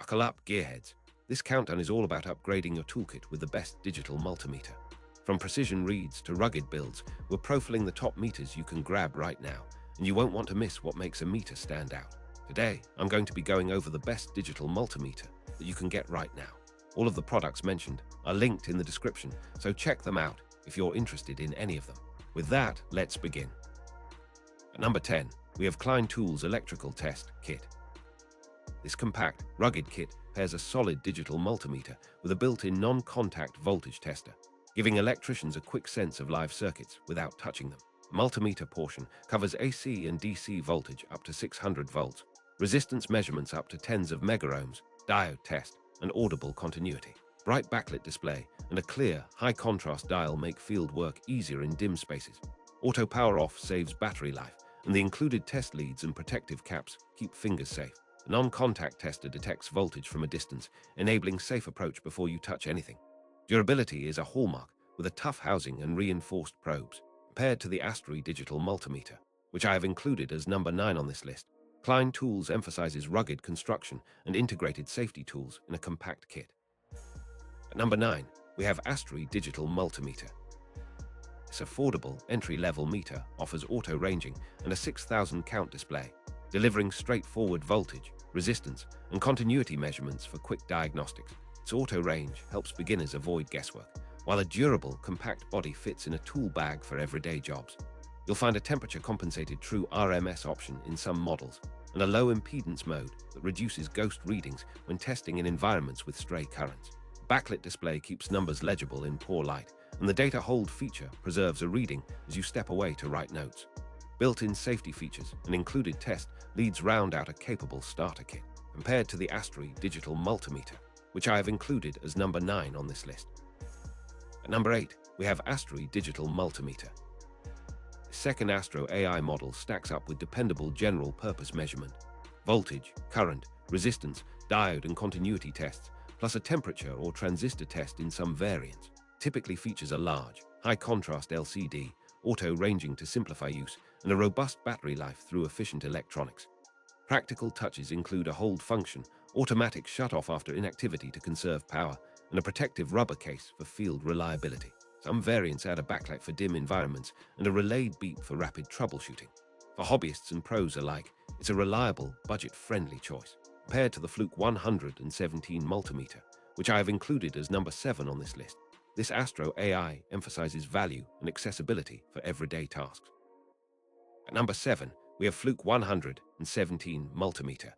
Buckle up, gearheads. This countdown is all about upgrading your toolkit with the best digital multimeter. From precision reads to rugged builds, we're profiling the top meters you can grab right now, and you won't want to miss what makes a meter stand out. Today, I'm going to be going over the best digital multimeter that you can get right now. All of the products mentioned are linked in the description, so check them out if you're interested in any of them. With that, let's begin. At number 10, we have Klein Tools Electrical Test Kit. This compact, rugged kit pairs a solid digital multimeter with a built-in non-contact voltage tester, giving electricians a quick sense of live circuits without touching them. The multimeter portion covers AC and DC voltage up to 600 volts, resistance measurements up to tens of megaohms, diode test, and audible continuity. Bright backlit display and a clear, high-contrast dial make field work easier in dim spaces. Auto power-off saves battery life, and the included test leads and protective caps keep fingers safe. A non-contact tester detects voltage from a distance, enabling safe approach before you touch anything. Durability is a hallmark, with a tough housing and reinforced probes. Compared to the AstroAI Digital Multimeter, which I have included as number 9 on this list, Klein Tools emphasizes rugged construction and integrated safety tools in a compact kit. At number 9, we have AstroAI Digital Multimeter. This affordable, entry-level meter offers auto ranging and a 6,000 count display, delivering straightforward voltage, resistance, and continuity measurements for quick diagnostics. Its auto range helps beginners avoid guesswork, while a durable, compact body fits in a tool bag for everyday jobs. You'll find a temperature-compensated true RMS option in some models, and a low impedance mode that reduces ghost readings when testing in environments with stray currents. Backlit display keeps numbers legible in poor light, and the data hold feature preserves a reading as you step away to write notes. Built-in safety features and included test leads round out a capable starter kit, compared to the AstroAI Digital Multimeter, which I have included as number 9 on this list. At number 8, we have AstroAI Digital Multimeter. The second AstroAI model stacks up with dependable general-purpose measurement, voltage, current, resistance, diode and continuity tests, plus a temperature or transistor test in some variants. Typically features a large, high-contrast LCD, auto-ranging to simplify use, and a robust battery life through efficient electronics. Practical touches include a hold function, automatic shut-off after inactivity to conserve power, and a protective rubber case for field reliability. Some variants add a backlight for dim environments and a relayed beep for rapid troubleshooting. For hobbyists and pros alike, it's a reliable, budget-friendly choice, compared to the Fluke 117 multimeter, which I have included as number 7 on this list. This AstroAI emphasizes value and accessibility for everyday tasks. At number 7, we have Fluke 117 multimeter.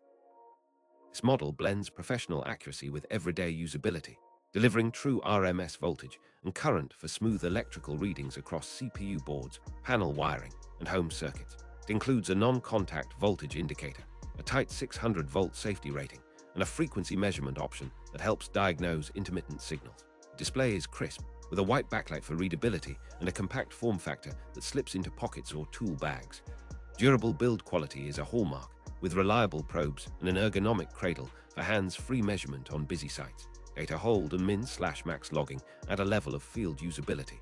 This model blends professional accuracy with everyday usability, delivering true RMS voltage and current for smooth electrical readings across CPU boards, panel wiring, and home circuits. It includes a non-contact voltage indicator, a tight 600-volt safety rating, and a frequency measurement option that helps diagnose intermittent signals. The display is crisp, with a white backlight for readability and a compact form factor that slips into pockets or tool bags. Durable build quality is a hallmark, with reliable probes and an ergonomic cradle for hands-free measurement on busy sites. Data hold and min/max logging add a level of field usability.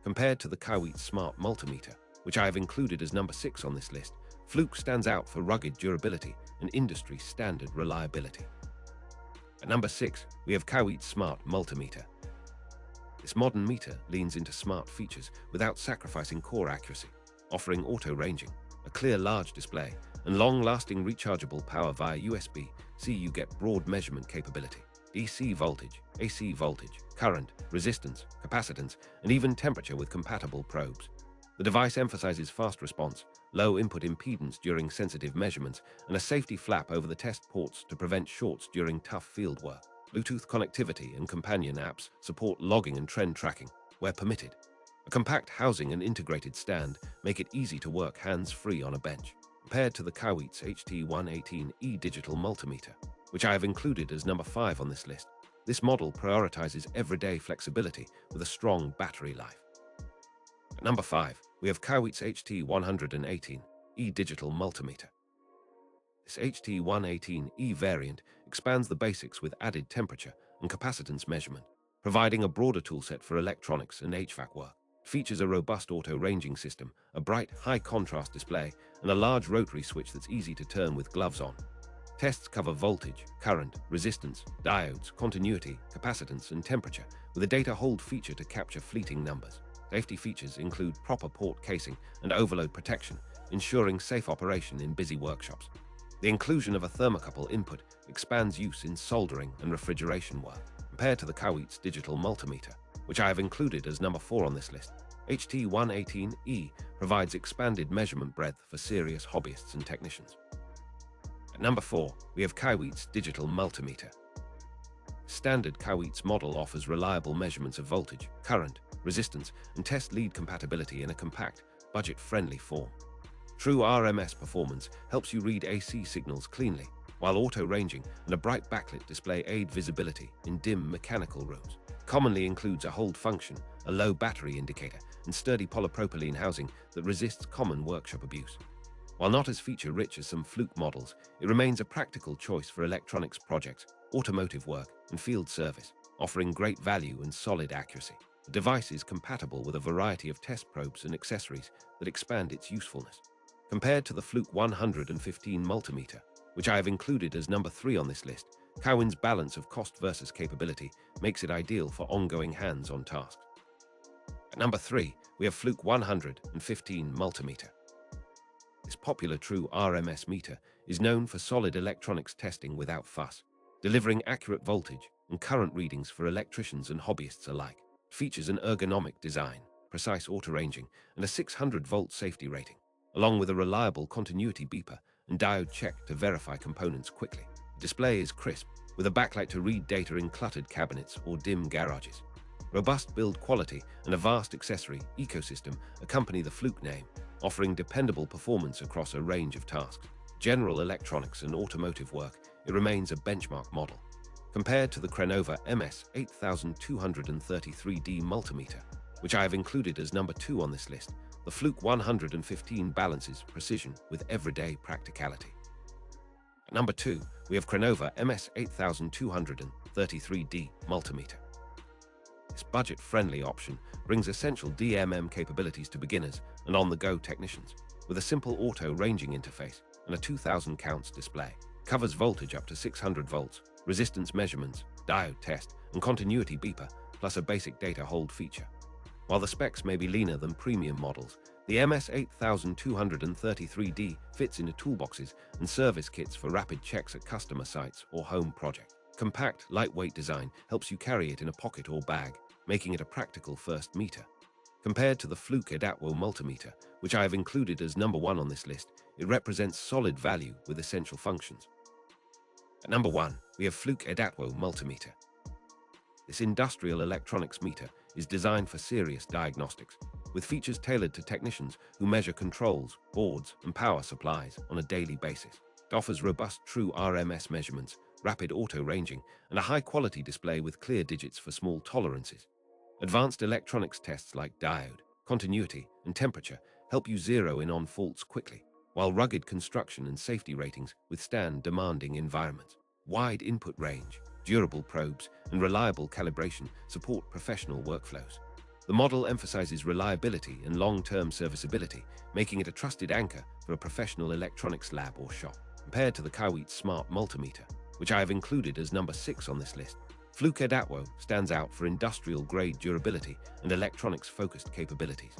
Compared to the Kaiweets Smart Multimeter, which I have included as number 6 on this list, Fluke stands out for rugged durability and industry-standard reliability. At number 6, we have Kaiweets Smart Multimeter. This modern meter leans into smart features without sacrificing core accuracy, offering auto-ranging, a clear large display, and long-lasting rechargeable power via USB-C. You get broad measurement capability, DC voltage, AC voltage, current, resistance, capacitance, and even temperature with compatible probes. The device emphasizes fast response, low input impedance during sensitive measurements, and a safety flap over the test ports to prevent shorts during tough field work. Bluetooth connectivity and companion apps support logging and trend tracking, where permitted. A compact housing and integrated stand make it easy to work hands-free on a bench. Compared to the Kaiweets HT118E Digital Multimeter, which I have included as number 5 on this list, this model prioritizes everyday flexibility with a strong battery life. At number 5, we have Kaiweets HT118E Digital Multimeter. This HT118E variant expands the basics with added temperature and capacitance measurement, providing a broader toolset for electronics and HVAC work. It features a robust auto-ranging system, a bright, high-contrast display, and a large rotary switch that's easy to turn with gloves on. Tests cover voltage, current, resistance, diodes, continuity, capacitance, and temperature, with a data hold feature to capture fleeting numbers. Safety features include proper port casing and overload protection, ensuring safe operation in busy workshops. The inclusion of a thermocouple input expands use in soldering and refrigeration work. Compared to the Kaiweets Digital Multimeter, which I have included as number 4 on this list, HT118E provides expanded measurement breadth for serious hobbyists and technicians. At number 4, we have Kaiweets Digital Multimeter. Standard Kaiweets model offers reliable measurements of voltage, current, resistance, and test lead compatibility in a compact, budget-friendly form. True RMS performance helps you read AC signals cleanly, while auto-ranging and a bright backlit display aid visibility in dim mechanical rooms. Commonly includes a hold function, a low battery indicator, and sturdy polypropylene housing that resists common workshop abuse. While not as feature-rich as some Fluke models, it remains a practical choice for electronics projects, automotive work, and field service, offering great value and solid accuracy. The device is compatible with a variety of test probes and accessories that expand its usefulness. Compared to the Fluke 115 multimeter, which I have included as number 3 on this list, Kaiweets' balance of cost versus capability makes it ideal for ongoing hands-on tasks. At number 3, we have Fluke 115 multimeter. This popular true RMS meter is known for solid electronics testing without fuss, delivering accurate voltage and current readings for electricians and hobbyists alike. It features an ergonomic design, precise auto-ranging, and a 600-volt safety rating, along with a reliable continuity beeper and diode check to verify components quickly. The display is crisp, with a backlight to read data in cluttered cabinets or dim garages. Robust build quality and a vast accessory ecosystem accompany the Fluke name, offering dependable performance across a range of tasks. General electronics and automotive work, it remains a benchmark model. Compared to the Crenova MS8233D multimeter, which I have included as number 2 on this list, the Fluke 115 balances precision with everyday practicality. At number 2, we have Crenova MS8233D multimeter. This budget-friendly option brings essential DMM capabilities to beginners and on-the-go technicians, with a simple auto-ranging interface and a 2000 counts display. It covers voltage up to 600 volts, resistance measurements, diode test, and continuity beeper, plus a basic data hold feature. While the specs may be leaner than premium models, the MS8233D fits into toolboxes and service kits for rapid checks at customer sites or home projects. Compact, lightweight design helps you carry it in a pocket or bag, making it a practical first meter. Compared to the Fluke Edatwo multimeter, which I have included as number 1 on this list, it represents solid value with essential functions. At number 1, we have Fluke Edatwo multimeter. This industrial electronics meter is designed for serious diagnostics, with features tailored to technicians who measure controls, boards, and power supplies on a daily basis. It offers robust true RMS measurements, rapid auto-ranging, and a high-quality display with clear digits for small tolerances. Advanced electronics tests like diode, continuity, and temperature help you zero in on faults quickly, while rugged construction and safety ratings withstand demanding environments. Wide input range, durable probes, and reliable calibration support professional workflows. The model emphasizes reliability and long-term serviceability, making it a trusted anchor for a professional electronics lab or shop. Compared to the Kaiweets Smart Multimeter, which I have included as number 6 on this list, Fluke Edatwo stands out for industrial-grade durability and electronics-focused capabilities.